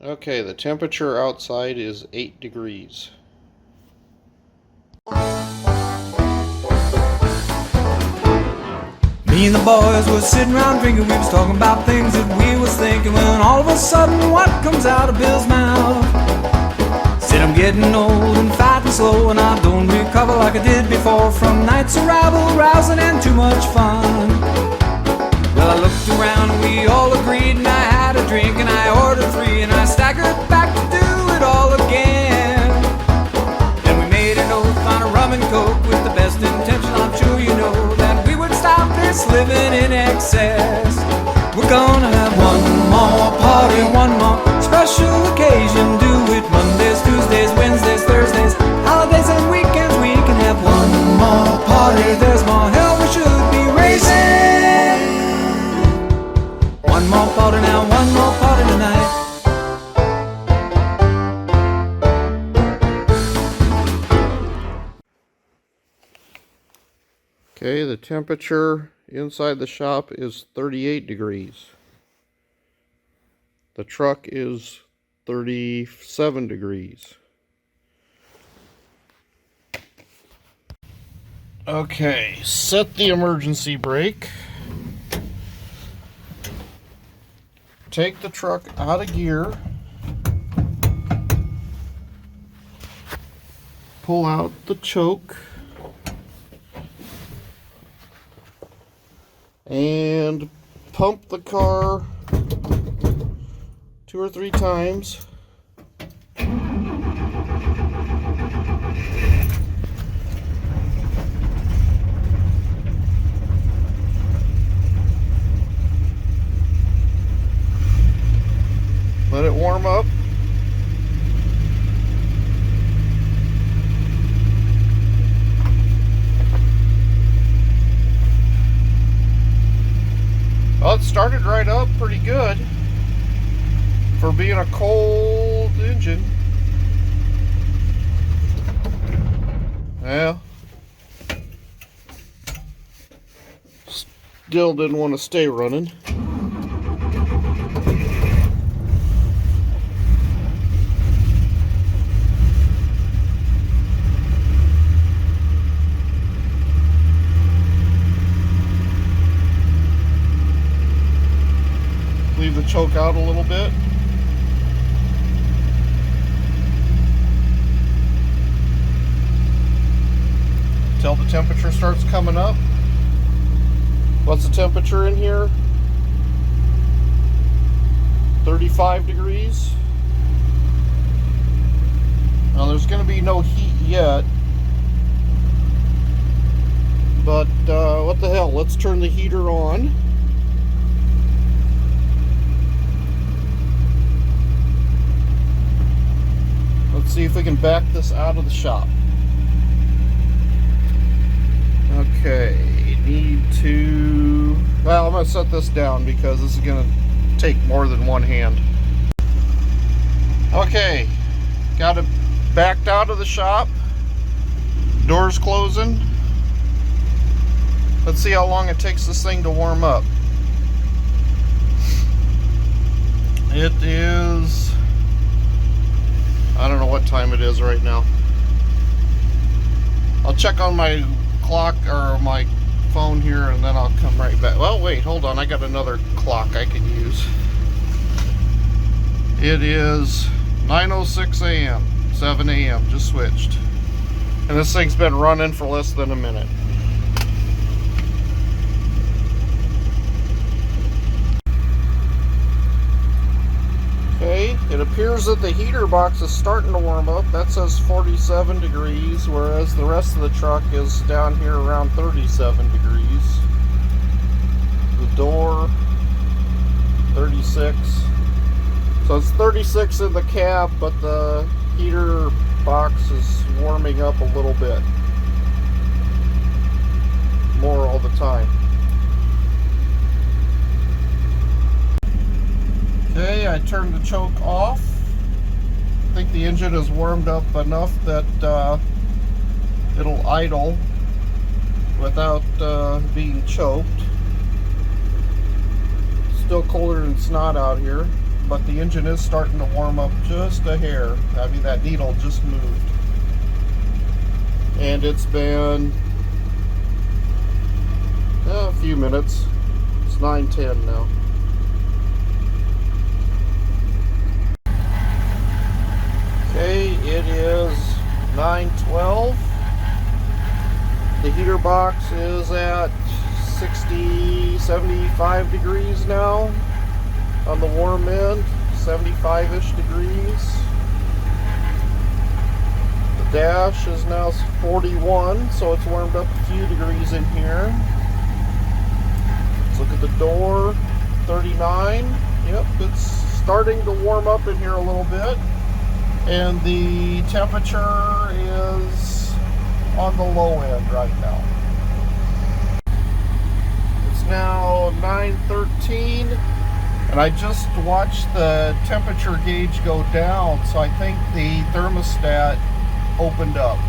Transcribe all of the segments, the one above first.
Okay, the temperature outside is 8 degrees. Me and the boys was sitting around drinking, we was talking about things that we was thinking, when all of a sudden what comes out of Bill's mouth? Said I'm getting old and fat and slow, and I don't recover like I did before from nights of rabble, rousing and too much fun. Well, I looked around and we all agreed, and I had a drink and I ordered 3, and I staggered back to do it all again. Then we made an oath on a rum and coke with the best intention, I'm sure you know, that we would stop this living in excess. We're gonna have one more party, one more special occasion. Do it Mondays, Tuesdays, Wednesdays, Thursdays, holidays and weekends. We can have one more party. There's more hell we should be raising. One more party now, one more party tonight. Okay, the temperature inside the shop is 38 degrees. The truck is 37 degrees. Okay, set the emergency brake. Take the truck out of gear. Pull out the choke. And pump the car 2 or 3 times. Let it warm up. Well, it started right up pretty good for being a cold engine. Well, still didn't want to stay running. Leave the choke out a little bit. Till the temperature starts coming up. What's the temperature in here? 35 degrees. Now there's going to be no heat yet. But what the hell, let's turn the heater on. Let's see if we can back this out of the shop. Okay, need to... Well, I'm going to set this down because this is going to take more than one hand. Okay, got it backed out of the shop. Doors closing. Let's see how long it takes this thing to warm up. It is... I don't know what time it is right now. I'll check on my clock or my phone here and then I'll come right back. Well, wait, hold on. I got another clock I can use. It is 9:06 a.m. 7 a.m. just switched. And this thing's been running for less than a minute. Okay, it appears that the heater box is starting to warm up. That says 47 degrees, whereas the rest of the truck is down here around 37 degrees. The door, 36. So it's 36 in the cab, but the heater box is warming up a little bit more all the time. Okay, I turned the choke off. I think the engine is warmed up enough that it'll idle without being choked. Still colder than snot out here, but the engine is starting to warm up just a hair. I mean, that needle just moved. And it's been a few minutes. It's 9:10 now. Okay, it is 9:12. The heater box is at 60, 75 degrees now on the warm end, 75-ish degrees. The dash is now 41, so it's warmed up a few degrees in here. Let's look at the door, 39. Yep, it's starting to warm up in here a little bit. And the temperature is on the low end right now. It's now 9:13, and I just watched the temperature gauge go down, so I think the thermostat opened up.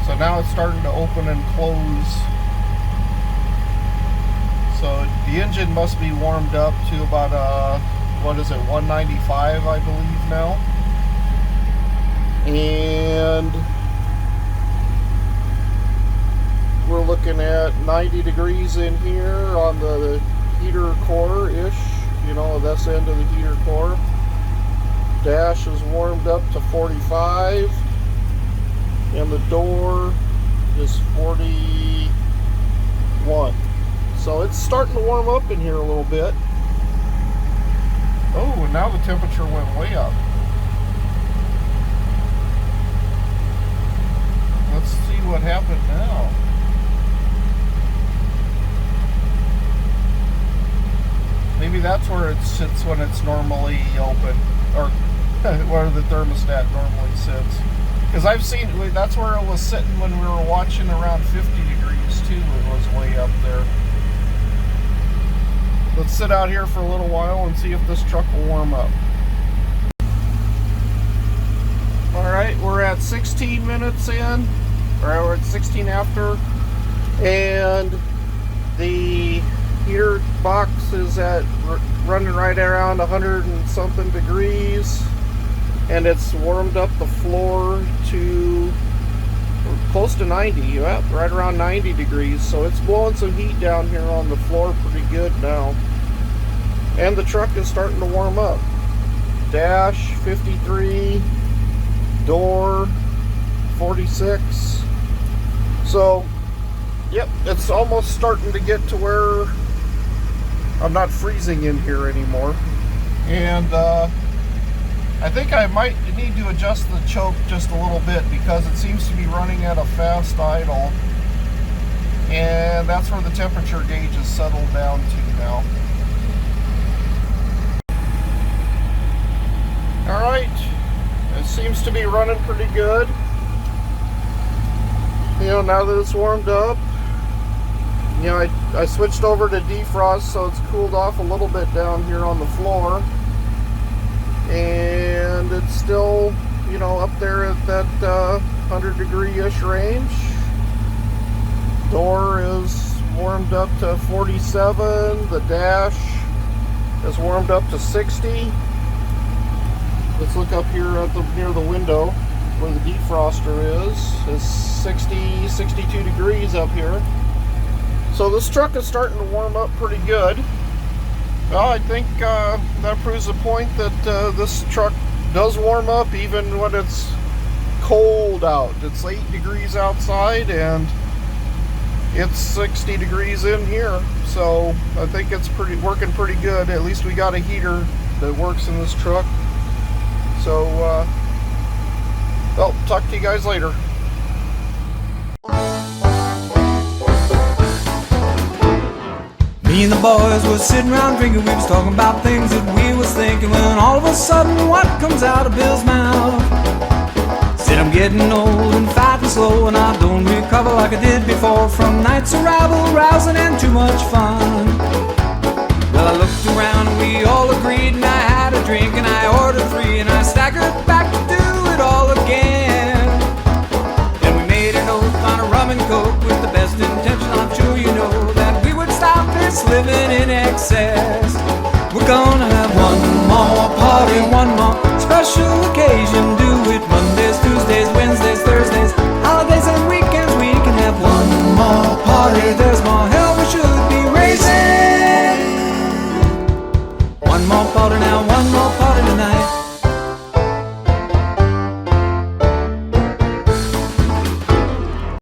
So now it's starting to open and close. So the engine must be warmed up to about, what is it, 195, I believe now. And we're looking at 90 degrees in here on the heater core-ish, you know, this end of the heater core. Dash is warmed up to 45, and the door is 41. So it's starting to warm up in here a little bit. Oh, and now the temperature went way up. Let's see what happened now. Maybe that's where it sits when it's normally open, or where the thermostat normally sits. Because I've seen, that's where it was sitting when we were watching around 50 degrees too. It was way up there. Let's sit out here for a little while and see if this truck will warm up. Alright, we're at 16 minutes in, or we're at 16 after, and the heater box is at running right around 100 and something degrees, and it's warmed up the floor to close to 90, yeah, right around 90 degrees, so it's blowing some heat down here on the floor pretty good now. And the truck is starting to warm up. Dash 53, door 46. So, yep, it's almost starting to get to where I'm not freezing in here anymore. And I think I might need to adjust the choke just a little bit because it seems to be running at a fast idle. And that's where the temperature gauge is settled down to now. Alright, it seems to be running pretty good. You know, now that it's warmed up, you know, I switched over to defrost, so it's cooled off a little bit down here on the floor. And it's still, you know, up there at that 100 degree-ish range. Door is warmed up to 47. The dash is warmed up to 60. Let's look up here at near the window where the defroster is. It's 60, 62 degrees up here. So this truck is starting to warm up pretty good. Well, I think that proves the point that this truck does warm up even when it's cold out. It's 8 degrees outside and it's 60 degrees in here. So I think it's working pretty good. At least we got a heater that works in this truck. So, well, talk to you guys later. Me and the boys were sitting around drinking, we was talking about things that we was thinking, when all of a sudden, what comes out of Bill's mouth? Said I'm getting old and fat and slow, and I don't recover like I did before from nights of rabble-rousing and too much fun. Well, I looked around and we all agreed, and I had a drink and I ordered 3, and I staggered back to do it all again. Then we made an oath on a rum and coke with the best intention, I'm sure you know, that we would stop this living in excess. We're gonna have one